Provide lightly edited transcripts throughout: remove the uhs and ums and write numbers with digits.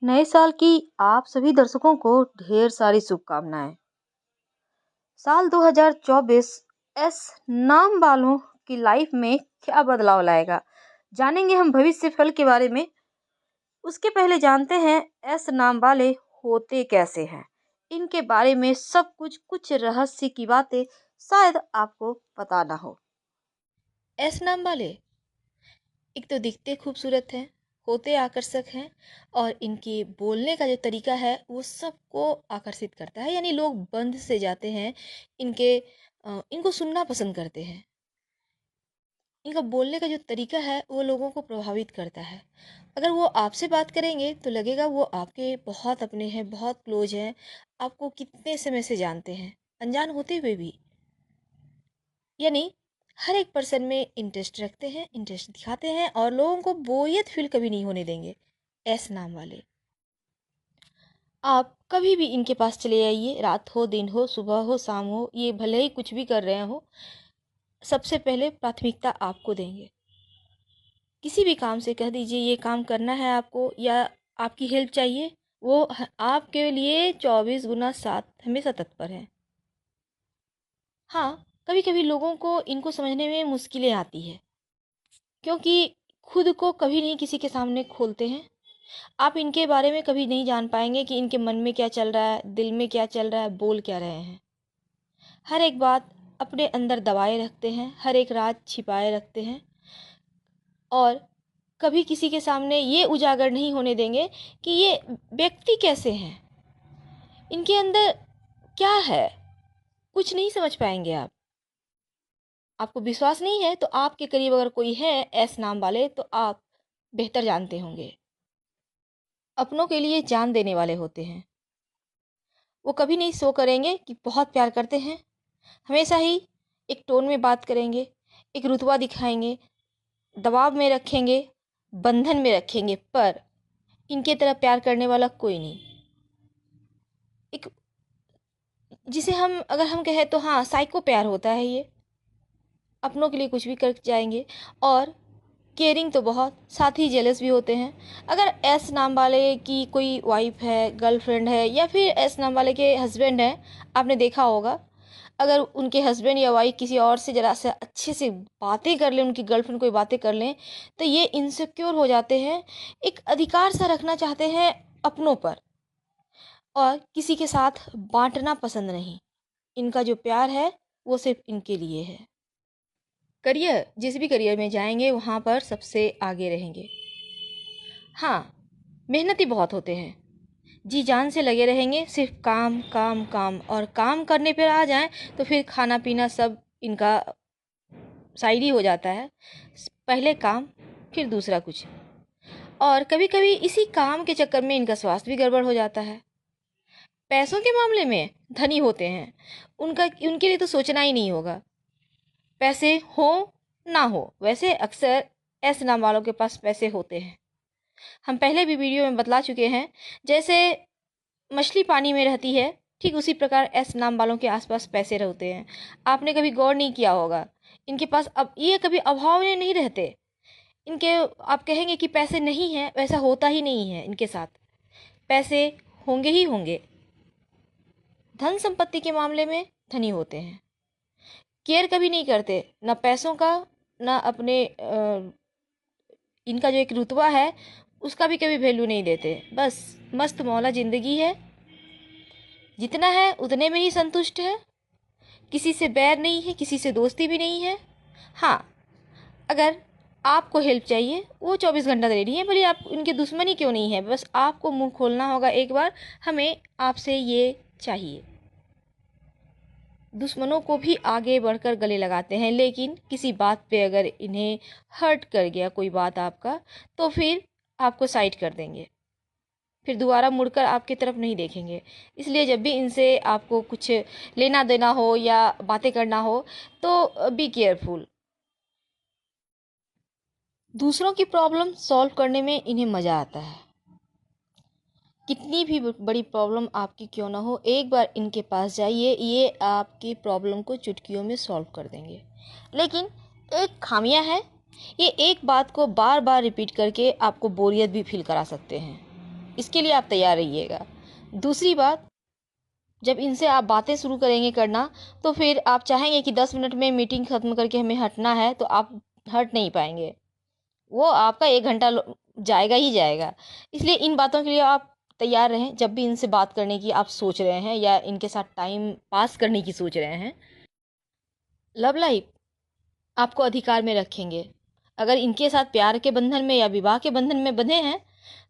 नए साल की आप सभी दर्शकों को ढेर सारी शुभकामनाएं। साल 2024 एस नाम वालों की लाइफ में क्या बदलाव लाएगा, जानेंगे हम भविष्य फल के बारे में। उसके पहले जानते हैं एस नाम वाले होते कैसे हैं। इनके बारे में सब कुछ रहस्य की बातें शायद आपको पता ना हो। एस नाम वाले एक तो दिखते खूबसूरत हैं, होते आकर्षक हैं और इनके बोलने का जो तरीका है वो सबको आकर्षित करता है। यानी लोग बंद से जाते हैं इनको सुनना पसंद करते हैं। इनका बोलने का जो तरीका है वो लोगों को प्रभावित करता है। अगर वो आपसे बात करेंगे तो लगेगा वो आपके बहुत अपने हैं, बहुत क्लोज हैं, आपको कितने समय से जानते हैं, अनजान होते हुए भी। यानी हर एक पर्सन में इंटरेस्ट रखते हैं, इंटरेस्ट दिखाते हैं और लोगों को बोरियत फील कभी नहीं होने देंगे। एस नाम वाले आप कभी भी इनके पास चले जाइए, रात हो, दिन हो, सुबह हो, शाम हो, ये भले ही कुछ भी कर रहे हो, सबसे पहले प्राथमिकता आपको देंगे। किसी भी काम से कह दीजिए ये काम करना है आपको या आपकी हेल्प चाहिए, वो आपके लिए 24x7 हमेशा तत्पर है। हाँ, कभी कभी लोगों को इनको समझने में मुश्किलें आती है, क्योंकि खुद को कभी नहीं किसी के सामने खोलते हैं। आप इनके बारे में कभी नहीं जान पाएंगे कि इनके मन में क्या चल रहा है, दिल में क्या चल रहा है, बोल क्या रहे हैं। हर एक बात अपने अंदर दबाए रखते हैं, हर एक राज छिपाए रखते हैं और कभी किसी के सामने ये उजागर नहीं होने देंगे कि ये व्यक्ति कैसे हैं, इनके अंदर क्या है, कुछ नहीं समझ पाएंगे आप। आपको विश्वास नहीं है तो आपके करीब अगर कोई है एस नाम वाले तो आप बेहतर जानते होंगे। अपनों के लिए जान देने वाले होते हैं। वो कभी नहीं शो करेंगे कि बहुत प्यार करते हैं, हमेशा ही एक टोन में बात करेंगे, एक रुतबा दिखाएंगे, दबाव में रखेंगे, बंधन में रखेंगे, पर इनके तरह प्यार करने वाला कोई नहीं। एक जिसे हम अगर हम कहें तो हाँ, साइको प्यार होता है ये। अपनों के लिए कुछ भी कर जाएंगे और केयरिंग तो बहुत, साथ ही जेलस भी होते हैं। अगर एस नाम वाले की कोई वाइफ है, गर्लफ्रेंड है या फिर एस नाम वाले के हस्बैंड हैं, आपने देखा होगा, अगर उनके हस्बैंड या वाइफ किसी और से ज़रा से अच्छे से बातें कर लें, उनकी गर्लफ्रेंड कोई बातें कर लें, तो ये इनसिक्योर हो जाते हैं, एक अधिकार सा रखना चाहते हैं अपनों पर और किसी के साथ बांटना पसंद नहीं। इनका जो प्यार है वो सिर्फ इनके लिए है। करियर, जिस भी करियर में जाएंगे वहाँ पर सबसे आगे रहेंगे। हाँ, मेहनती बहुत होते हैं, जी जान से लगे रहेंगे, सिर्फ काम काम काम, और काम करने पर आ जाएं तो फिर खाना पीना सब इनका साइड ही हो जाता है। पहले काम, फिर दूसरा कुछ। और कभी कभी इसी काम के चक्कर में इनका स्वास्थ्य भी गड़बड़ हो जाता है। पैसों के मामले में धनी होते हैं, उनका उनके लिए तो सोचना ही नहीं होगा, पैसे हो ना हो। वैसे अक्सर ऐसे नाम वालों के पास पैसे होते हैं, हम पहले भी वीडियो में बतला चुके हैं। जैसे मछली पानी में रहती है, ठीक उसी प्रकार एस नाम वालों के आसपास पैसे रहते हैं। आपने कभी गौर नहीं किया होगा, इनके पास अब ये कभी अभाव में नहीं रहते। इनके आप कहेंगे कि पैसे नहीं हैं, वैसा होता ही नहीं है इनके साथ, पैसे होंगे ही होंगे। धन संपत्ति के मामले में धनी होते हैं, केयर कभी नहीं करते, ना पैसों का, ना अपने इनका जो एक रुतबा है उसका भी कभी वैल्यू नहीं देते। बस मस्त मौला ज़िंदगी है, जितना है उतने में ही संतुष्ट है, किसी से बैर नहीं है, किसी से दोस्ती भी नहीं है। हाँ, अगर आपको हेल्प चाहिए वो 24 घंटा रेडी है, भले आप उनके दुश्मन ही क्यों नहीं है, बस आपको मुंह खोलना होगा एक बार, हमें आपसे ये चाहिए। दुश्मनों को भी आगे बढ़कर गले लगाते हैं, लेकिन किसी बात पे अगर इन्हें हर्ट कर गया कोई बात आपका, तो फिर आपको साइड कर देंगे, फिर दोबारा मुड़कर आपकी तरफ नहीं देखेंगे। इसलिए जब भी इनसे आपको कुछ लेना देना हो या बातें करना हो तो बी केयरफुल। दूसरों की प्रॉब्लम सॉल्व करने में इन्हें मज़ा आता है। कितनी भी बड़ी प्रॉब्लम आपकी क्यों ना हो, एक बार इनके पास जाइए, ये आपकी प्रॉब्लम को चुटकियों में सॉल्व कर देंगे। लेकिन एक खामियां है, ये एक बात को बार बार रिपीट करके आपको बोरियत भी फील करा सकते हैं। इसके लिए आप तैयार रहिएगा। दूसरी बात, जब इनसे आप बातें शुरू करेंगे करना, तो फिर आप चाहेंगे कि 10 मिनट में मीटिंग ख़त्म करके हमें हटना है, तो आप हट नहीं पाएंगे। वो आपका 1 घंटा जाएगा ही जाएगा। इसलिए इन बातों के लिए आप तैयार रहें। जब भी इनसे बात करने की आप सोच रहे हैं या इनके साथ टाइम पास करने की सोच रहे हैं, लव लाइफ आपको अधिकार में रखेंगे। अगर इनके साथ प्यार के बंधन में या विवाह के बंधन में बंधे हैं,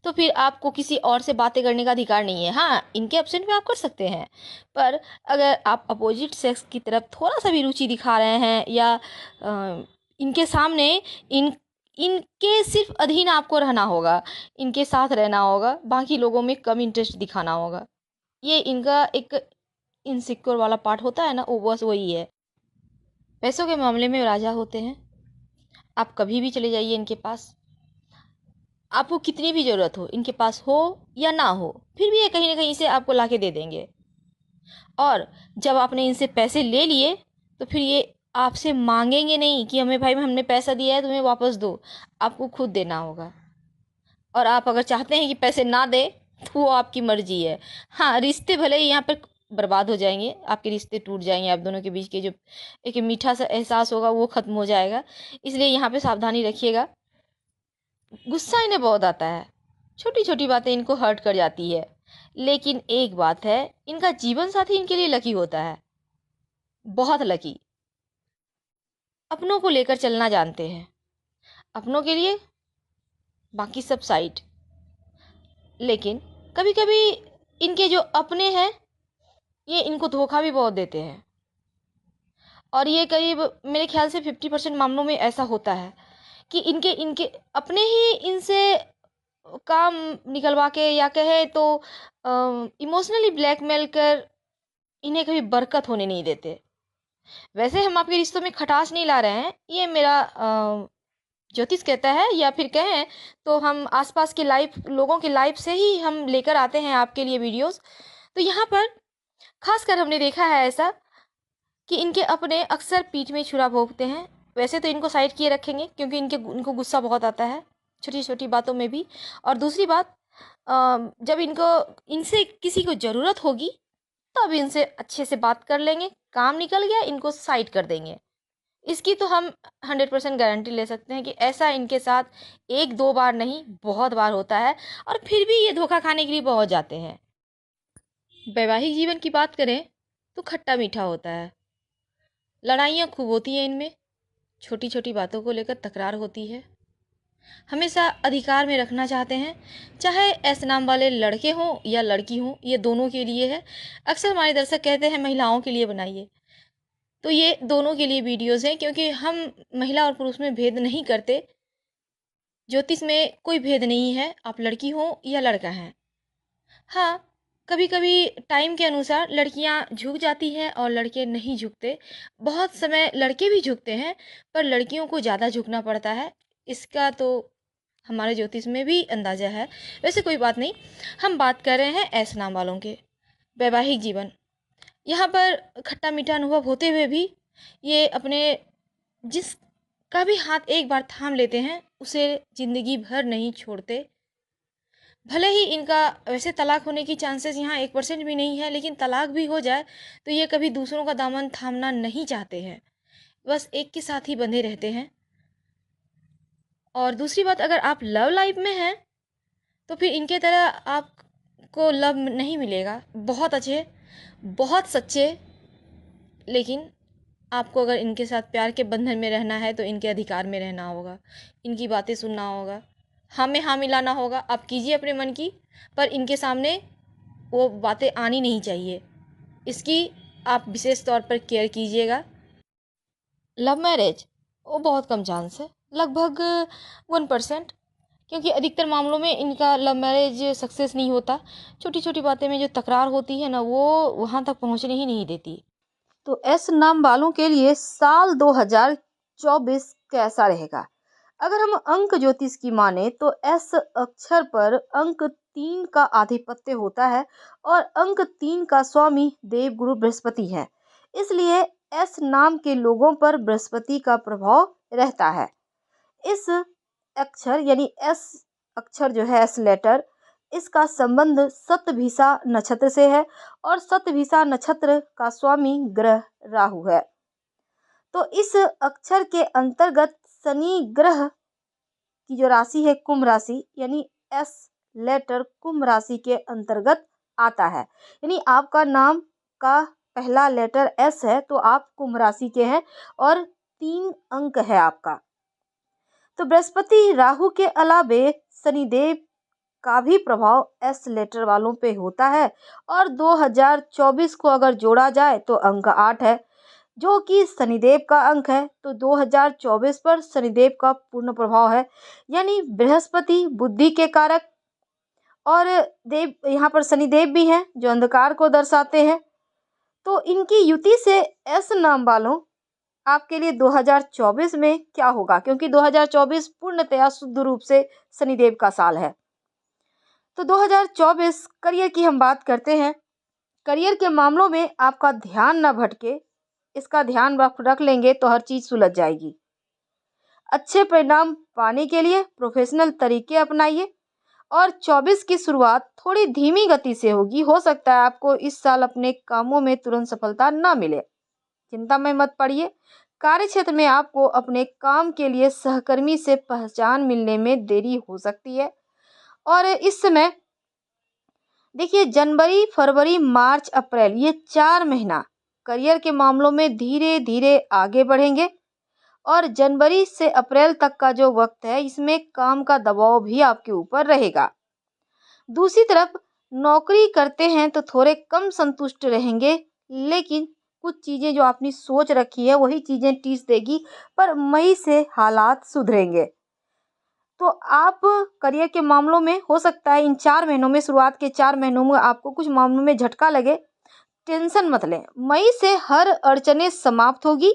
तो फिर आपको किसी और से बातें करने का अधिकार नहीं है। हाँ, इनके एब्सेंट में आप कर सकते हैं, पर अगर आप अपोजिट सेक्स की तरफ थोड़ा सा भी रुचि दिखा रहे हैं या इनके सामने इन इनके सिर्फ अधीन आपको रहना होगा, इनके साथ रहना होगा, बाकी लोगों में कम इंटरेस्ट दिखाना होगा। ये इनका एक इनसिक्योर वाला पार्ट होता है ना, वो बस वही है। पैसों के मामले में राजा होते हैं। आप कभी भी चले जाइए इनके पास, आपको कितनी भी ज़रूरत हो, इनके पास हो या ना हो, फिर भी ये कहीं ना कहीं से आपको ला के दे देंगे। और जब आपने इनसे पैसे ले लिए, तो फिर ये आपसे मांगेंगे नहीं कि हमें भाई हमने पैसा दिया है तुम्हें वापस दो, आपको खुद देना होगा। और आप अगर चाहते हैं कि पैसे ना दे, तो वो आपकी मर्जी है। हाँ, रिश्ते भले ही यहाँ पर बर्बाद हो जाएंगे, आपके रिश्ते टूट जाएंगे, आप दोनों के बीच के जो एक मीठा सा एहसास होगा वो ख़त्म हो जाएगा। इसलिए यहाँ पे सावधानी रखिएगा। गुस्सा इन्हें बहुत आता है, छोटी छोटी बातें इनको हर्ट कर जाती है। लेकिन एक बात है, इनका जीवन साथी इनके लिए लकी होता है, बहुत लकी। अपनों को लेकर चलना जानते हैं, अपनों के लिए बाकी सब साइड। लेकिन कभी कभी इनके जो अपने हैं, ये इनको धोखा भी बहुत देते हैं। और ये करीब मेरे ख्याल से 50% मामलों में ऐसा होता है कि इनके इनके अपने ही इनसे काम निकलवा के या कहे तो इमोशनली ब्लैकमेल कर इन्हें कभी बरकत होने नहीं देते। वैसे हम आपके रिश्तों में खटास नहीं ला रहे हैं, ये मेरा ज्योतिष कहता है, या फिर कहें तो हम आसपास के लाइफ लोगों के लाइफ से ही हम लेकर आते हैं आपके लिए वीडियोस। तो यहाँ पर खासकर हमने देखा है ऐसा कि इनके अपने अक्सर पीठ में छुरा भोंकते हैं। वैसे तो इनको साइड किए रखेंगे, क्योंकि इनको गुस्सा बहुत आता है छोटी छोटी बातों में भी। और दूसरी बात, जब इनसे किसी को ज़रूरत होगी, तब इनसे अच्छे से बात कर लेंगे, काम निकल गया इनको साइड कर देंगे। इसकी तो हम 100% गारंटी ले सकते हैं कि ऐसा इनके साथ 1-2 बार नहीं, बहुत बार होता है। और फिर भी ये धोखा खाने के लिए पहुंच जाते हैं। वैवाहिक जीवन की बात करें तो खट्टा मीठा होता है, लड़ाइयाँ खूब होती हैं इनमें, छोटी छोटी बातों को लेकर तकरार होती है। हमेशा अधिकार में रखना चाहते हैं, चाहे ऐसे नाम वाले लड़के हों या लड़की हों, ये दोनों के लिए है। अक्सर हमारे दर्शक कहते हैं महिलाओं के लिए बनाइए, तो ये दोनों के लिए वीडियोस हैं, क्योंकि हम महिला और पुरुष में भेद नहीं करते। ज्योतिष में कोई भेद नहीं है, आप लड़की हो या लड़का हैं। हाँ, कभी कभी टाइम के अनुसार लड़कियां झुक जाती हैं और लड़के नहीं झुकते। बहुत समय लड़के भी झुकते हैं, पर लड़कियों को ज़्यादा झुकना पड़ता है। इसका तो हमारे ज्योतिष में भी अंदाज़ा है। वैसे कोई बात नहीं, हम बात कर रहे हैं ऐसे नाम वालों के वैवाहिक जीवन। यहाँ पर खट्टा मीठा अनुभव होते हुए भी ये अपने जिस का भी हाथ एक बार थाम लेते हैं, उसे ज़िंदगी भर नहीं छोड़ते। भले ही इनका वैसे तलाक होने की चांसेस यहाँ 1% भी नहीं है, लेकिन तलाक भी हो जाए तो ये कभी दूसरों का दामन थामना नहीं चाहते हैं, बस एक के साथ ही बंधे रहते हैं। और दूसरी बात, अगर आप लव लाइफ में हैं, तो फिर इनके तरह आपको लव नहीं मिलेगा। बहुत अच्छे, बहुत सच्चे, लेकिन आपको अगर इनके साथ प्यार के बंधन में रहना है, तो इनके अधिकार में रहना होगा, इनकी बातें सुनना होगा, हाँ में हाँ मिलाना होगा। आप कीजिए अपने मन की, पर इनके सामने वो बातें आनी नहीं चाहिए। इसकी आप विशेष तौर पर केयर कीजिएगा। लव मैरिज, वो बहुत कम चांस है, लगभग 1%। क्योंकि अधिकतर मामलों में इनका लव मैरिज सक्सेस नहीं होता। छोटी छोटी बातें में जो तकरार होती है ना, वो वहाँ तक पहुँचने ही नहीं देती। तो एस नाम वालों के लिए साल 2024 कैसा रहेगा? अगर हम अंक ज्योतिष की माने तो एस अक्षर पर अंक 3 का आधिपत्य होता है और अंक 3 का स्वामी देवगुरु बृहस्पति है। इसलिए एस नाम के लोगों पर बृहस्पति का प्रभाव रहता है। इस अक्षर यानी एस अक्षर जो है, एस लेटर इसका संबंध शतभिषा नक्षत्र से है और शतभिषा नक्षत्र का स्वामी ग्रह राहु है। तो इस अक्षर के अंतर्गत शनि ग्रह की जो राशि है कुंभ राशि, यानी एस लेटर कुंभ राशि के अंतर्गत आता है। यानी आपका नाम का पहला लेटर एस है तो आप कुंभ राशि के हैं और 3 अंक है आपका। तो बृहस्पति राहु के अलावे शनिदेव का भी प्रभाव एस लेटर वालों पे होता है और 2024 को अगर जोड़ा जाए तो अंक 8 है जो कि शनिदेव का अंक है। तो 2024 पर शनिदेव का पूर्ण प्रभाव है, यानी बृहस्पति बुद्धि के कारक और देव यहाँ पर शनिदेव भी हैं जो अंधकार को दर्शाते हैं। तो इनकी युति से एस नाम वालों आपके लिए 2024 में क्या होगा, क्योंकि 2024 पूर्णतया शुद्ध रूप से शनिदेव का साल है। तो 2024 करियर की हम बात करते हैं। करियर के मामलों में आपका ध्यान न भटके, इसका ध्यान रख लेंगे तो हर चीज़ सुलझ जाएगी। अच्छे परिणाम पाने के लिए प्रोफेशनल तरीके अपनाइए और 24 की शुरुआत थोड़ी धीमी गति से होगी। हो सकता है आपको इस साल अपने कामों में तुरंत सफलता ना मिले, चिंता में मत पड़िए। कार्य क्षेत्र में आपको अपने काम के लिए सहकर्मी से पहचान मिलने में देरी हो सकती है और इस समय देखिए जनवरी फरवरी मार्च अप्रैल ये 4 महीना करियर के मामलों में धीरे धीरे आगे बढ़ेंगे और जनवरी से अप्रैल तक का जो वक्त है इसमें काम का दबाव भी आपके ऊपर रहेगा। दूसरी तरफ नौकरी करते हैं तो थोड़े कम संतुष्ट रहेंगे, लेकिन कुछ चीज़ें जो आपने सोच रखी है वही चीज़ें टीस देगी, पर मई से हालात सुधरेंगे। तो आप करियर के मामलों में हो सकता है इन 4 महीनों में, शुरुआत के 4 महीनों में आपको कुछ मामलों में झटका लगे, टेंशन मत लें। मई से हर अड़चनें समाप्त होगी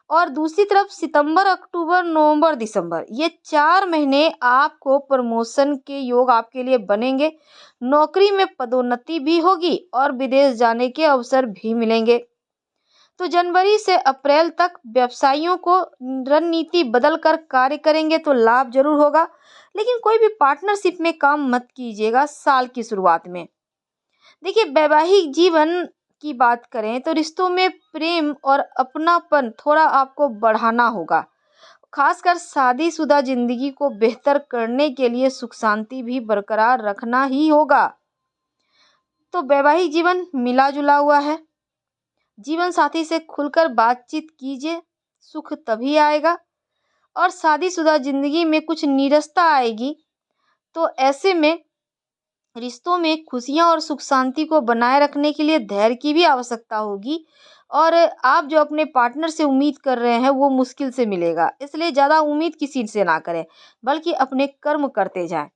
और दूसरी तरफ सितंबर अक्टूबर नवंबर दिसंबर ये 4 महीने आपको प्रमोशन के योग आपके लिए बनेंगे। नौकरी में पदोन्नति भी होगी और विदेश जाने के अवसर भी मिलेंगे। तो जनवरी से अप्रैल तक व्यवसायियों को रणनीति बदलकर कार्य करेंगे तो लाभ जरूर होगा, लेकिन कोई भी पार्टनरशिप में काम मत कीजिएगा साल की शुरुआत में। देखिए वैवाहिक जीवन की बात करें तो रिश्तों में प्रेम और अपनापन थोड़ा आपको बढ़ाना होगा। खासकर शादीशुदा जिंदगी को बेहतर करने के लिए सुख शांति भी बरकरार रखना ही होगा। तो वैवाहिक जीवन मिला जुला हुआ है, जीवन साथी से खुलकर बातचीत कीजिए, सुख तभी आएगा। और शादीशुदा जिंदगी में कुछ नीरसता आएगी, तो ऐसे में रिश्तों में खुशियां और सुख शांति को बनाए रखने के लिए धैर्य की भी आवश्यकता होगी और आप जो अपने पार्टनर से उम्मीद कर रहे हैं वो मुश्किल से मिलेगा, इसलिए ज़्यादा उम्मीद किसी से ना करें बल्कि अपने कर्म करते जाएं।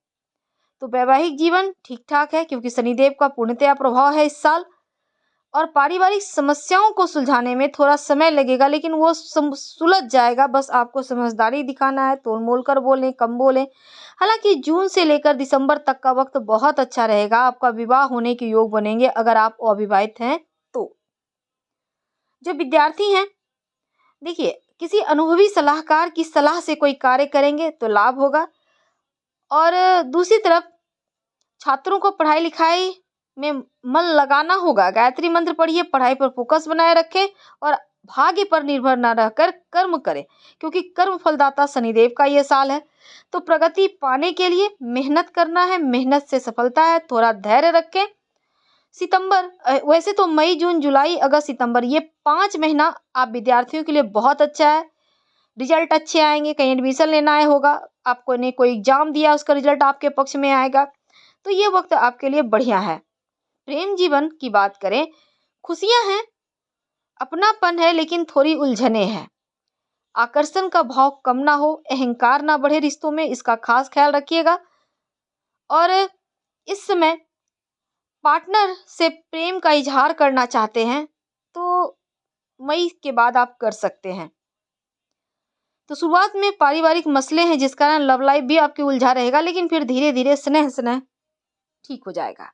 तो वैवाहिक जीवन ठीक ठाक है क्योंकि शनिदेव का पूर्णतया प्रभाव है इस साल और पारिवारिक समस्याओं को सुलझाने में थोड़ा समय लगेगा, लेकिन वो सुलझ जाएगा। बस आपको समझदारी दिखाना है, तोल मोल कर बोलें, कम बोलें। हालांकि जून से लेकर दिसंबर तक का वक्त बहुत अच्छा रहेगा, आपका विवाह होने के योग बनेंगे अगर आप अविवाहित हैं तो। जो विद्यार्थी हैं देखिए किसी अनुभवी सलाहकार की सलाह से कोई कार्य करेंगे तो लाभ होगा और दूसरी तरफ छात्रों को पढ़ाई लिखाई में मन लगाना होगा। गायत्री मंत्र पढ़िए, पढ़ाई पर फोकस बनाए रखें और भाग्य पर निर्भर न रहकर कर्म करें क्योंकि कर्म फलदाता शनिदेव का ये साल है। तो प्रगति पाने के लिए मेहनत करना है, मेहनत से सफलता है, थोड़ा धैर्य रखें। सितंबर वैसे तो मई जून जुलाई अगस्त सितंबर ये 5 महीना आप विद्यार्थियों के लिए बहुत अच्छा है। रिजल्ट अच्छे आएंगे, कहीं एडमिशन लेना है होगा, आपको ने कोई एग्जाम दिया उसका रिजल्ट आपके पक्ष में आएगा, तो ये वक्त आपके लिए बढ़िया है। प्रेम जीवन की बात करें, खुशियां हैं, अपनापन है, लेकिन थोड़ी उलझने हैं। आकर्षण का भाव कम ना हो, अहंकार ना बढ़े रिश्तों में, इसका खास ख्याल रखिएगा। और इस समय पार्टनर से प्रेम का इजहार करना चाहते हैं तो मई के बाद आप कर सकते हैं। तो शुरुआत में पारिवारिक मसले हैं जिस कारण लव लाइफ भी आपकी उलझा रहेगा, लेकिन फिर धीरे धीरे स्नेह स्नेह ठीक हो जाएगा।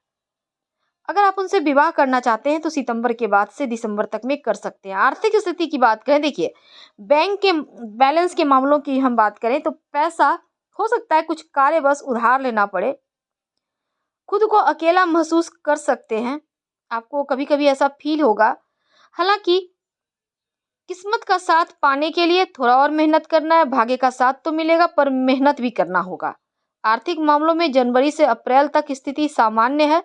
अगर आप उनसे विवाह करना चाहते हैं तो सितंबर के बाद से दिसंबर तक में कर सकते हैं। आर्थिक स्थिति की बात करें, देखिए बैंक के बैलेंस के मामलों की हम बात करें तो पैसा हो सकता है कुछ कार्य बस उधार लेना पड़े, खुद को अकेला महसूस कर सकते हैं। आपको कभी कभी ऐसा फील होगा। हालांकि किस्मत का साथ पाने के लिए थोड़ा और मेहनत करना है। भाग्य का साथ तो मिलेगा पर मेहनत भी करना होगा। आर्थिक मामलों में जनवरी से अप्रैल तक स्थिति सामान्य है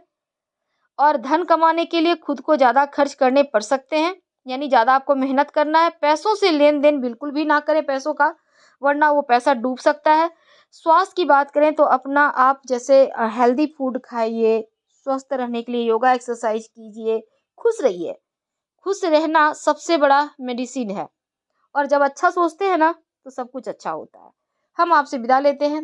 और धन कमाने के लिए खुद को ज्यादा खर्च करने पड़ सकते हैं, यानी ज्यादा आपको मेहनत करना है। पैसों से लेन देन बिल्कुल भी ना करें पैसों का, वरना वो पैसा डूब सकता है। स्वास्थ्य की बात करें तो अपना आप जैसे हेल्दी फूड खाइए, स्वस्थ रहने के लिए योगा एक्सरसाइज कीजिए, खुश रहिए। खुश रहना सबसे बड़ा मेडिसिन है और जब अच्छा सोचते हैं ना तो सब कुछ अच्छा होता है। हम आपसे विदा लेते हैं।